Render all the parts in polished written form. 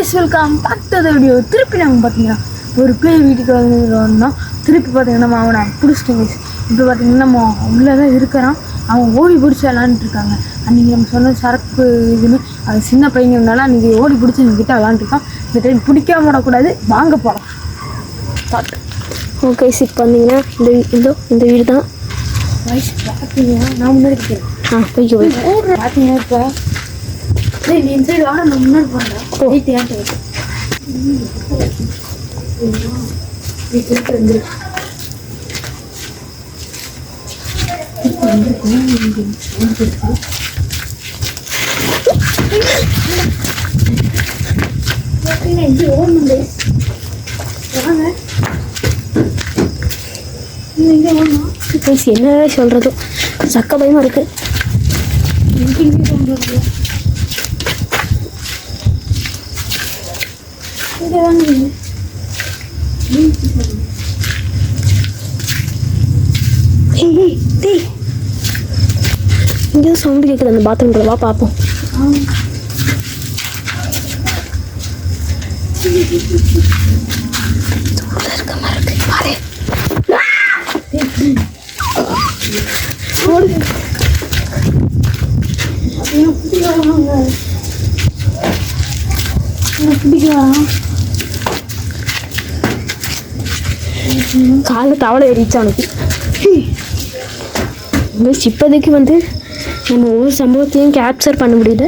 Guys welcome back to the video. திருப்பி நாங்கள் பார்த்தீங்கன்னா ஒரு பேர் வீட்டுக்கு வந்தோம்னா திருப்பி பார்த்தீங்கன்னா அவனை பிடிச்சிட்டேன் கைஸ். இப்போ பார்த்தீங்கன்னா நம்ம உள்ளே தான் இருக்கிறான். அவன் ஓடி பிடிச்சி விளாண்டுட்டு இருக்காங்க. அன்றைக்கி நம்ம சொன்ன சரக்கு இதுன்னு அது சின்ன பையங்கிறதுனால அன்றைக்கி ஓடி பிடிச்சி எங்ககிட்ட விளாண்டுருக்கான். இந்த டைம் பிடிக்காம விடக்கூடாது, வாங்க போகலாம். பார்த்து ஓகே இப்போ வந்தீங்கன்னா இந்த வீடு தான் வயசு பார்த்தீங்கன்னா நான் முன்னாடி இருக்கிறேன். போய்க்கு போய் பார்த்தீங்கன்னா இப்போ நீ இந்த சைடு வாட நான் முன்னாடி போகிறேன். வீட்டு ஏன் என்ன சொல்றது, சக்க பயமா இருக்கு. இங்கே சவுண்டு கேட்குது அந்த பாத்ரூம்ல, வா பார்ப்போம். இருக்க மாதிரி இருக்கு பாரு. காலில் தவளை ஏறிச்சு அவனுக்கு. இப்போதைக்கு வந்து நம்ம ஒவ்வொரு சம்பவத்தையும் கேப்சர் பண்ண முடியுது.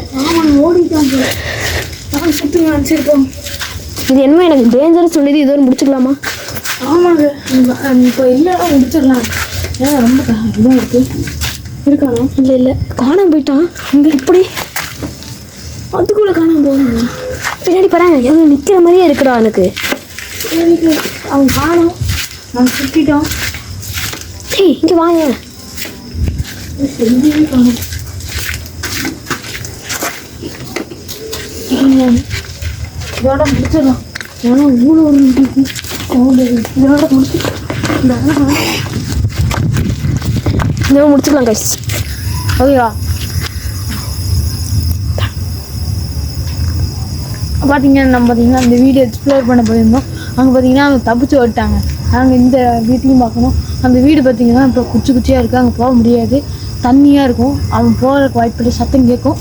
இது என்ன எனக்கு டேஞ்சரஸ் சொல்லிது, இது ஒரு முடிச்சுக்கலாமா? ஆமாங்க, இப்போ இல்லை முடிச்சிடலாம். ஏன்னா ரொம்ப இதாக இருக்குது. இருக்கானா? இல்லை காணாம போயிட்டான். இங்கே இப்படி அதுக்குள்ளே காணாம போகணும். பின்னாடி பாருங்க, எவ்வளோ நிற்கிற மாதிரியே இருக்குடா எனக்கு. அவன் காணும், நாங்கள் சுட்டிட்டோம். இங்கே வாங்க. செஞ்சு காணும். இதோட முடிச்சிடலாம். ஏன்னா இவ்வளோ ஒரு இதோட முடிச்சு இதோட முடிச்சுக்கலாம் கைஸ். ஓகேவா? பார்த்தீங்கன்னா அந்த வீடியோ எக்ஸ்ப்ளோர் பண்ண போயிருந்தோம். அங்கே பார்த்தீங்கன்னா அவங்க தப்பிச்சு ஓட்டாங்க. நாங்கள் இந்த வீட்டையும் பார்க்கணும். அந்த வீடு பார்த்தீங்கன்னா இப்போ குச்சியாக இருக்குது, அங்கே போக முடியாது, தண்ணியாக இருக்கும். அவன் போகிறதுக்கு வாய்ப்பு சத்தம் கேட்கும்.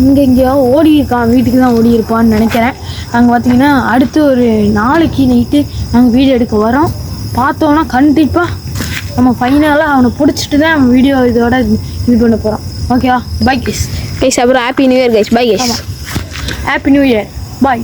இங்கே எங்கேயோ ஓடி இருக்கான், வீட்டுக்கு தான் ஓடி இருப்பான்னு நினைக்கிறேன். நாங்கள் பார்த்தீங்கன்னா அடுத்து ஒரு நாளைக்கு நைட்டு நாங்கள் வீடியோ எடுக்க வரோம். பார்த்தோன்னா கண்டிப்பாக நம்ம ஃபைனலாக அவனை பிடிச்சிட்டு தான் நம்ம வீடியோ இதோட இது பண்ண போகிறோம். ஓகேவா? Bye guys. அப்புறம் happy new year guys. Bye guys. Happy New Year. Bye.